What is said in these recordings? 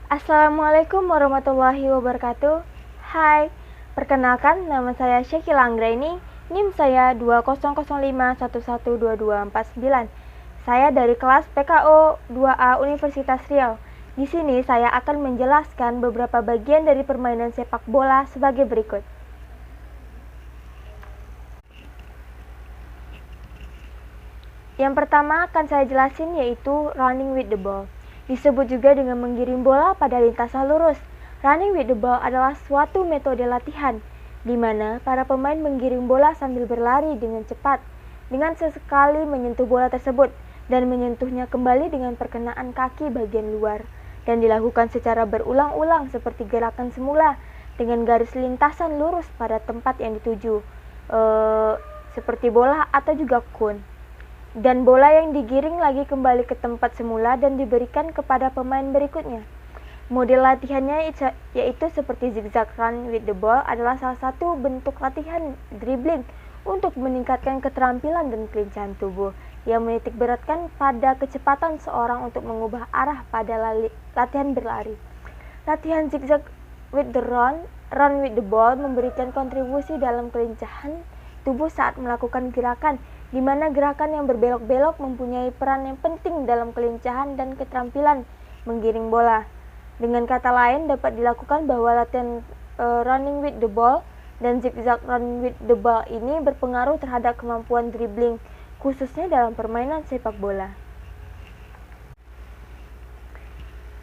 Assalamualaikum warahmatullahi wabarakatuh. Hai, perkenalkan nama saya Syekila Anggraini, NIM saya 2005112249. Saya dari kelas PKO 2A Universitas Riau. Di sini saya akan menjelaskan beberapa bagian dari permainan sepak bola sebagai berikut. Yang pertama akan saya jelasin yaitu running with the ball. Disebut juga dengan menggiring bola pada lintasan lurus. Running with the ball adalah suatu metode latihan, di mana para pemain menggiring bola sambil berlari dengan cepat, dengan sesekali menyentuh bola tersebut, dan menyentuhnya kembali dengan perkenaan kaki bagian luar, dan dilakukan secara berulang-ulang seperti gerakan semula, dengan garis lintasan lurus pada tempat yang dituju, seperti bola atau juga kun. Dan bola yang digiring lagi kembali ke tempat semula dan diberikan kepada pemain berikutnya. Model latihannya yaitu seperti zigzag run with the ball adalah salah satu bentuk latihan dribbling untuk meningkatkan keterampilan dan kelincahan tubuh yang menitik beratkan pada kecepatan seorang untuk mengubah arah pada latihan berlari. Latihan zigzag with the run with the ball memberikan kontribusi dalam kelincahan tubuh saat melakukan gerakan, di mana gerakan yang berbelok-belok mempunyai peran yang penting dalam kelincahan dan keterampilan menggiring bola. Dengan kata lain, dapat dilakukan bahwa latihan running with the ball dan zigzag run with the ball ini berpengaruh terhadap kemampuan dribbling, khususnya dalam permainan sepak bola.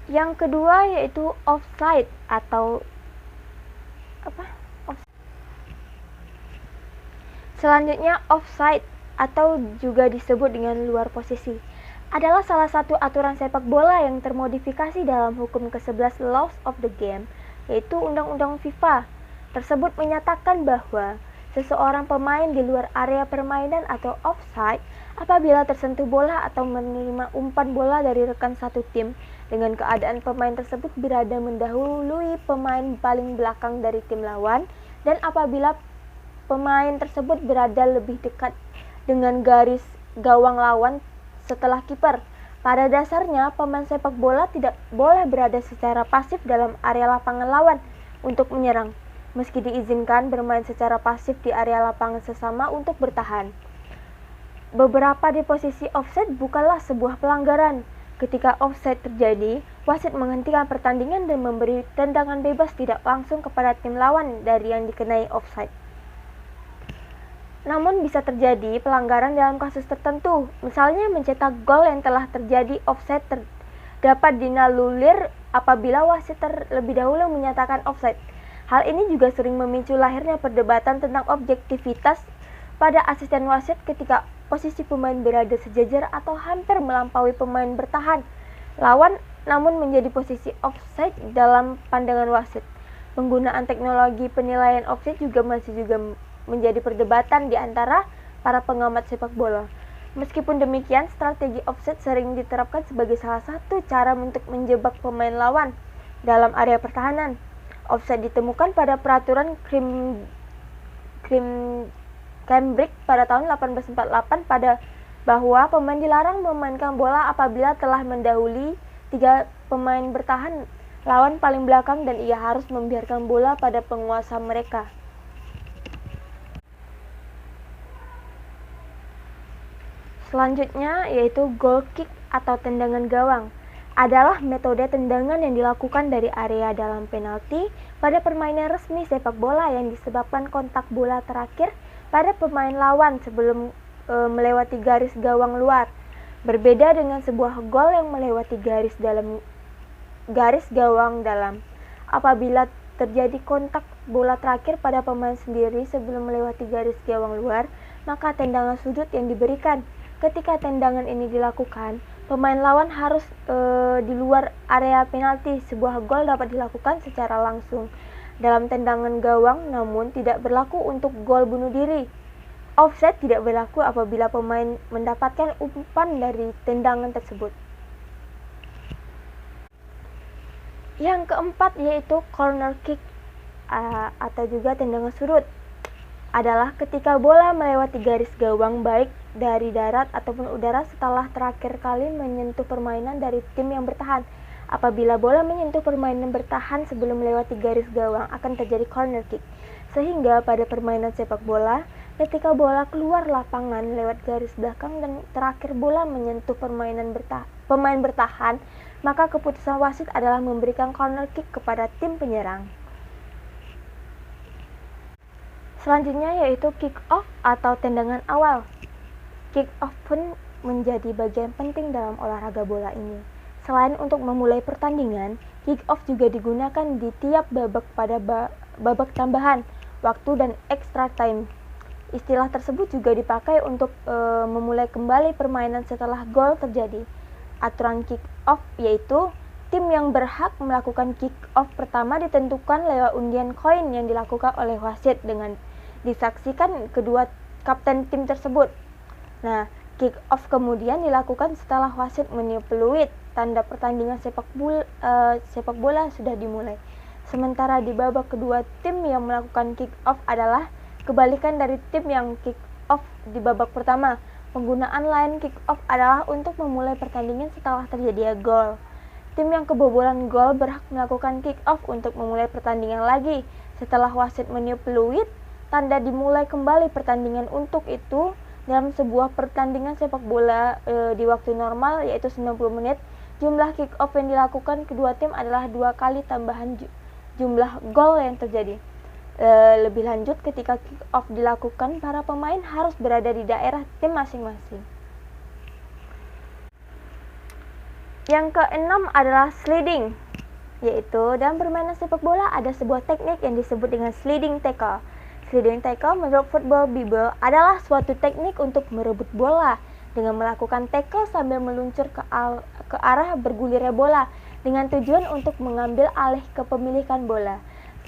Yang kedua yaitu offside atau Selanjutnya, offside atau juga disebut dengan luar posisi adalah salah satu aturan sepak bola yang termodifikasi dalam hukum ke-11 Laws of the Game, yaitu Undang-Undang FIFA. Tersebut menyatakan bahwa seseorang pemain di luar area permainan atau offside apabila tersentuh bola atau menerima umpan bola dari rekan satu tim dengan keadaan pemain tersebut berada mendahului pemain paling belakang dari tim lawan, dan apabila pemain tersebut berada lebih dekat dengan garis gawang lawan setelah kiper. Pada dasarnya, pemain sepak bola tidak boleh berada secara pasif dalam area lapangan lawan untuk menyerang, meski diizinkan bermain secara pasif di area lapangan sesama untuk bertahan. Beberapa di posisi offside bukanlah sebuah pelanggaran. Ketika offside terjadi, wasit menghentikan pertandingan dan memberi tendangan bebas tidak langsung kepada tim lawan dari yang dikenai offside. Namun bisa terjadi pelanggaran dalam kasus tertentu, misalnya mencetak gol yang telah terjadi offside dapat dinalulir apabila wasit terlebih dahulu menyatakan offside. Hal ini juga sering memicu lahirnya perdebatan tentang objektivitas pada asisten wasit ketika posisi pemain berada sejajar atau hampir melampaui pemain bertahan lawan namun menjadi posisi offside dalam pandangan wasit. Penggunaan teknologi penilaian offside juga masih menjadi perdebatan di antara para pengamat sepak bola. Meskipun demikian, strategi offside sering diterapkan sebagai salah satu cara untuk menjebak pemain lawan dalam area pertahanan. Offside ditemukan pada peraturan Cambridge pada tahun 1848 pada bahwa pemain dilarang memainkan bola apabila telah mendahului 3 pemain bertahan lawan paling belakang dan ia harus membiarkan bola pada penguasa mereka. Selanjutnya yaitu goal kick atau tendangan gawang adalah metode tendangan yang dilakukan dari area dalam penalti pada permainan resmi sepak bola yang disebabkan kontak bola terakhir pada pemain lawan sebelum melewati garis gawang luar. Berbeda dengan sebuah gol yang melewati garis gawang dalam. Apabila terjadi kontak bola terakhir pada pemain sendiri sebelum melewati garis gawang luar, maka tendangan sudut yang diberikan. Ketika tendangan ini dilakukan, pemain lawan harus di luar area penalti. Sebuah gol dapat dilakukan secara langsung dalam tendangan gawang, namun tidak berlaku untuk gol bunuh diri. Offside tidak berlaku apabila pemain mendapatkan umpan dari tendangan tersebut. Yang keempat yaitu corner kick atau juga tendangan sudut adalah ketika bola melewati garis gawang baik dari darat ataupun udara setelah terakhir kali menyentuh permainan dari tim yang bertahan. Apabila bola menyentuh permainan bertahan sebelum melewati garis gawang akan terjadi corner kick. Sehingga pada permainan sepak bola, ketika bola keluar lapangan lewat garis belakang dan terakhir bola menyentuh pemain bertahan, maka keputusan wasit adalah memberikan corner kick kepada tim penyerang. Selanjutnya yaitu kick off atau tendangan awal. Kick off pun menjadi bagian penting dalam olahraga bola ini. Selain untuk memulai pertandingan, kick off juga digunakan di tiap babak pada babak tambahan, waktu dan extra time. Istilah tersebut juga dipakai untuk memulai kembali permainan setelah gol terjadi. Aturan kick off yaitu tim yang berhak melakukan kick off pertama ditentukan lewat undian koin yang dilakukan oleh wasit dengan disaksikan kedua kapten tim tersebut. Nah, kick off kemudian dilakukan setelah wasit meniup peluit, tanda pertandingan sepak bola sudah dimulai. Sementara di babak kedua, tim yang melakukan kick off adalah kebalikan dari tim yang kick off di babak pertama. Penggunaan line kick off adalah untuk memulai pertandingan setelah terjadi gol. Tim yang kebobolan gol berhak melakukan kick off untuk memulai pertandingan lagi. Setelah wasit meniup peluit, tanda dimulai kembali pertandingan. Untuk itu, dalam sebuah pertandingan sepak bola di waktu normal yaitu 90 menit, jumlah kick off yang dilakukan kedua tim adalah 2 kali tambahan jumlah gol yang terjadi. Lebih lanjut, ketika kick off dilakukan, para pemain harus berada di daerah tim masing-masing. Yang keenam adalah sliding, yaitu dalam permainan sepak bola ada sebuah teknik yang disebut dengan sliding tackle. Sliding tackle menurut Football Bible adalah suatu teknik untuk merebut bola dengan melakukan tackle sambil meluncur ke arah bergulirnya bola dengan tujuan untuk mengambil alih kepemilikan bola.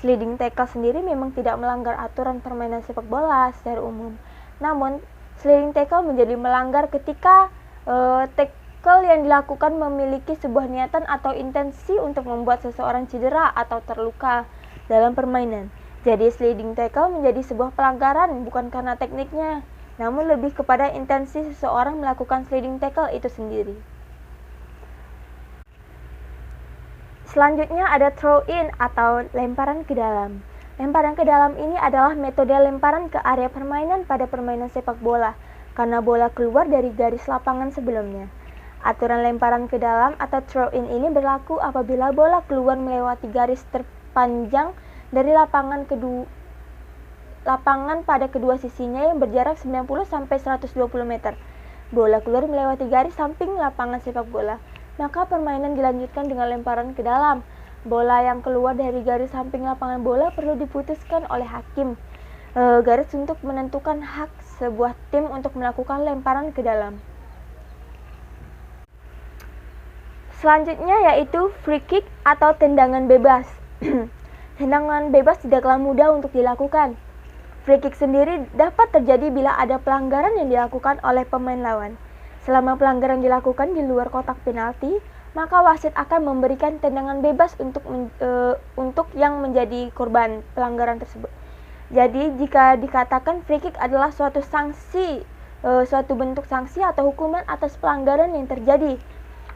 Sliding tackle sendiri memang tidak melanggar aturan permainan sepak bola secara umum. Namun, sliding tackle menjadi melanggar ketika tackle yang dilakukan memiliki sebuah niatan atau intensi untuk membuat seseorang cedera atau terluka dalam permainan. Jadi sliding tackle menjadi sebuah pelanggaran bukan karena tekniknya, namun lebih kepada intensi seseorang melakukan sliding tackle itu sendiri. Selanjutnya ada throw in atau lemparan ke dalam. Lemparan ke dalam ini adalah metode lemparan ke area permainan pada permainan sepak bola karena bola keluar dari garis lapangan sebelumnya. Aturan lemparan ke dalam atau throw in ini berlaku apabila bola keluar melewati garis terpanjang dari lapangan pada kedua sisinya yang berjarak 90 sampai 120 meter. Bola keluar melewati garis samping lapangan sepak bola, maka permainan dilanjutkan dengan lemparan ke dalam. Bola yang keluar dari garis samping lapangan bola perlu diputuskan oleh hakim garis untuk menentukan hak sebuah tim untuk melakukan lemparan ke dalam. Selanjutnya yaitu free kick atau tendangan bebas. Tendangan bebas tidaklah mudah untuk dilakukan. Free kick sendiri dapat terjadi bila ada pelanggaran yang dilakukan oleh pemain lawan. Selama pelanggaran dilakukan di luar kotak penalti, maka wasit akan memberikan tendangan bebas untuk yang menjadi korban pelanggaran tersebut. Jadi, jika dikatakan free kick adalah suatu bentuk sanksi atau hukuman atas pelanggaran yang terjadi,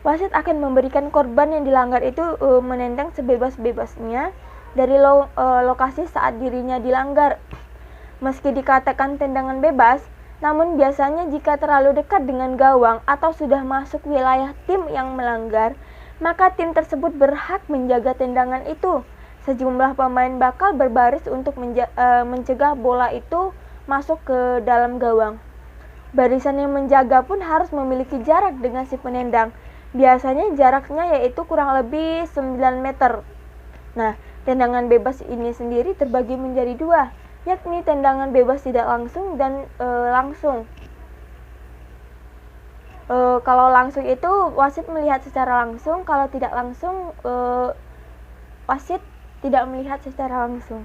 wasit akan memberikan korban yang dilanggar itu menendang sebebas-bebasnya dari lokasi saat dirinya dilanggar. Meski dikatakan tendangan bebas, namun biasanya jika terlalu dekat dengan gawang atau sudah masuk wilayah tim yang melanggar, maka tim tersebut berhak menjaga tendangan itu. Sejumlah pemain bakal berbaris untuk mencegah bola itu masuk ke dalam gawang. Barisan yang menjaga pun harus memiliki jarak dengan si penendang. Biasanya jaraknya yaitu kurang lebih 9 meter. Nah, tendangan bebas ini sendiri terbagi menjadi 2, yakni tendangan bebas tidak langsung dan langsung. Kalau langsung itu wasit melihat secara langsung, kalau tidak langsung wasit tidak melihat secara langsung.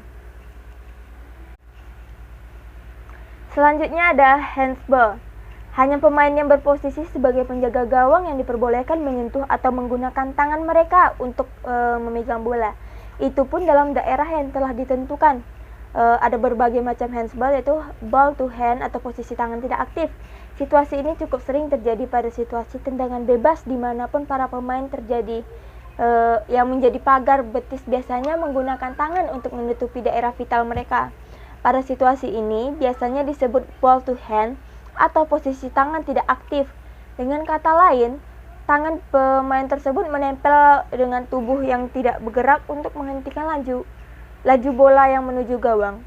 Selanjutnya ada handsball. Hanya pemain yang berposisi sebagai penjaga gawang yang diperbolehkan menyentuh atau menggunakan tangan mereka untuk memegang bola. Itu pun dalam daerah yang telah ditentukan. Ada berbagai macam handsball, yaitu ball to hand atau posisi tangan tidak aktif. Situasi ini cukup sering terjadi pada situasi tendangan bebas dimanapun para pemain terjadi yang menjadi pagar betis biasanya menggunakan tangan untuk menutupi daerah vital mereka. Pada situasi ini biasanya disebut ball to hand atau posisi tangan tidak aktif. Dengan kata lain, tangan pemain tersebut menempel dengan tubuh yang tidak bergerak untuk menghentikan laju bola yang menuju gawang.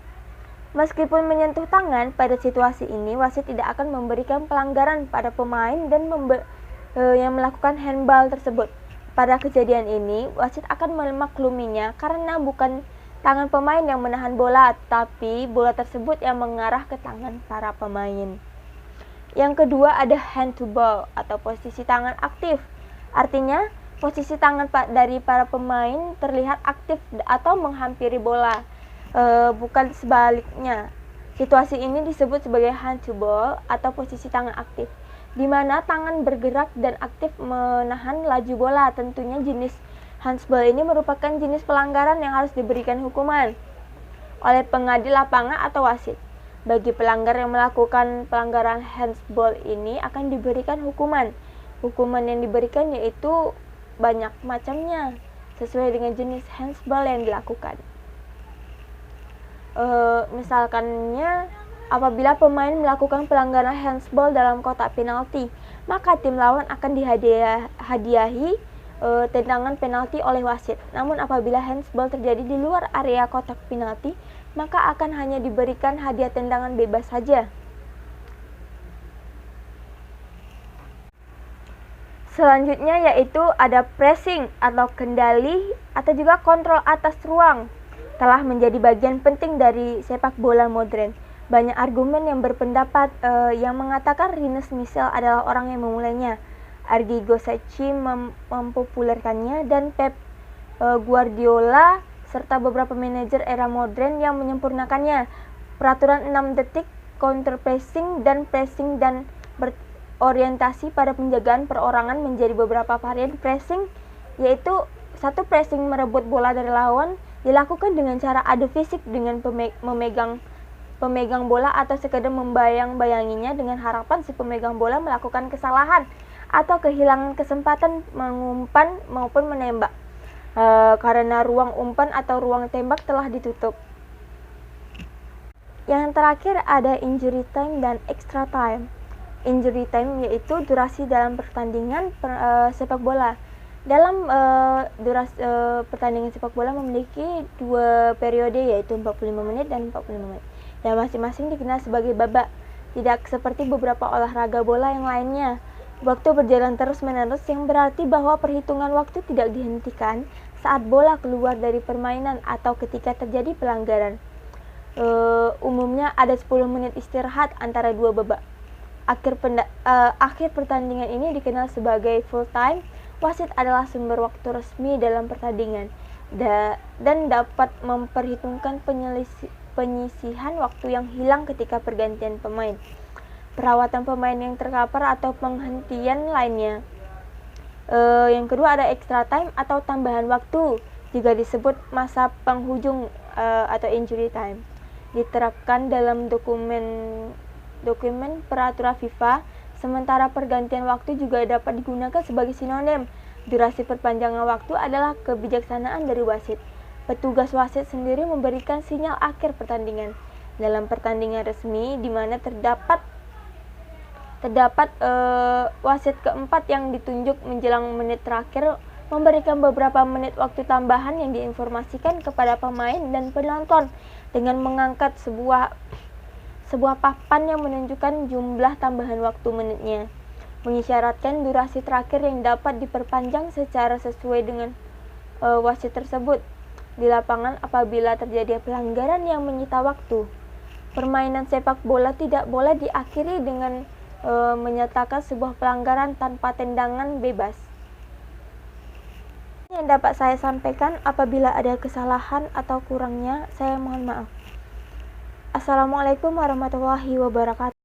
Meskipun menyentuh tangan, pada situasi ini wasit tidak akan memberikan pelanggaran pada pemain dan yang melakukan handball tersebut. Pada kejadian ini, wasit akan memakluminya karena bukan tangan pemain yang menahan bola, tapi bola tersebut yang mengarah ke tangan para pemain. Yang kedua ada hand to ball atau posisi tangan aktif. Artinya, posisi tangan dari para pemain terlihat aktif atau menghampiri bola, bukan sebaliknya. Situasi ini disebut sebagai hand to ball atau posisi tangan aktif, di mana tangan bergerak dan aktif menahan laju bola. Tentunya jenis handsball ini merupakan jenis pelanggaran yang harus diberikan hukuman oleh pengadil lapangan atau wasit. Bagi pelanggar yang melakukan pelanggaran handsball ini akan diberikan hukuman. Hukuman yang diberikan yaitu banyak macamnya sesuai dengan jenis handsball yang dilakukan. Misalkannya, apabila pemain melakukan pelanggaran handsball dalam kotak penalti, maka tim lawan akan dihadiahi tendangan penalti oleh wasit. Namun apabila handsball terjadi di luar area kotak penalti, maka akan hanya diberikan hadiah tendangan bebas saja. Selanjutnya yaitu ada pressing atau kendali atau juga kontrol atas ruang. Telah menjadi bagian penting dari sepak bola modern. Banyak argumen yang berpendapat yang mengatakan Rinus Michels adalah orang yang memulainya, Arrigo Sacchi mempopulerkannya, dan Pep Guardiola serta beberapa manajer era modern yang menyempurnakannya. Peraturan 6 detik, counter pressing, dan pressing dan berorientasi pada penjagaan perorangan menjadi beberapa varian pressing, yaitu satu pressing merebut bola dari lawan dilakukan dengan cara adu fisik dengan pemegang bola atau sekedar membayang-bayanginya dengan harapan si pemegang bola melakukan kesalahan atau kehilangan kesempatan mengumpan maupun menembak karena ruang umpan atau ruang tembak telah ditutup. Yang terakhir ada injury time dan extra time. Injury time yaitu durasi dalam pertandingan sepak bola. Dalam pertandingan sepak bola memiliki dua periode yaitu 45 menit dan 45 menit. Yang masing-masing dikenal sebagai babak. Tidak seperti beberapa olahraga bola yang lainnya. Waktu berjalan terus-menerus yang berarti bahwa perhitungan waktu tidak dihentikan saat bola keluar dari permainan atau ketika terjadi pelanggaran. Umumnya ada 10 menit istirahat antara dua babak. Akhir pertandingan ini dikenal sebagai full time. Wasit adalah sumber waktu resmi dalam pertandingan dan dapat memperhitungkan penyisihan waktu yang hilang ketika pergantian pemain, perawatan pemain yang terkapar atau penghentian lainnya. Yang kedua ada extra time atau tambahan waktu, juga disebut masa penghujung atau injury time. Diterapkan dalam dokumen peraturan FIFA. Sementara pergantian waktu juga dapat digunakan sebagai sinonim. Durasi perpanjangan waktu adalah kebijaksanaan dari wasit. Petugas wasit sendiri memberikan sinyal akhir pertandingan. Dalam pertandingan resmi di mana terdapat wasit keempat yang ditunjuk menjelang menit terakhir memberikan beberapa menit waktu tambahan yang diinformasikan kepada pemain dan penonton dengan mengangkat sebuah papan yang menunjukkan jumlah tambahan waktu menitnya, mengisyaratkan durasi terakhir yang dapat diperpanjang secara sesuai dengan wasit tersebut di lapangan apabila terjadi pelanggaran yang menyita waktu. Permainan sepak bola tidak boleh diakhiri dengan menyatakan sebuah pelanggaran tanpa tendangan bebas. Yang dapat saya sampaikan, apabila ada kesalahan atau kurangnya, saya mohon maaf. Assalamualaikum warahmatullahi wabarakatuh.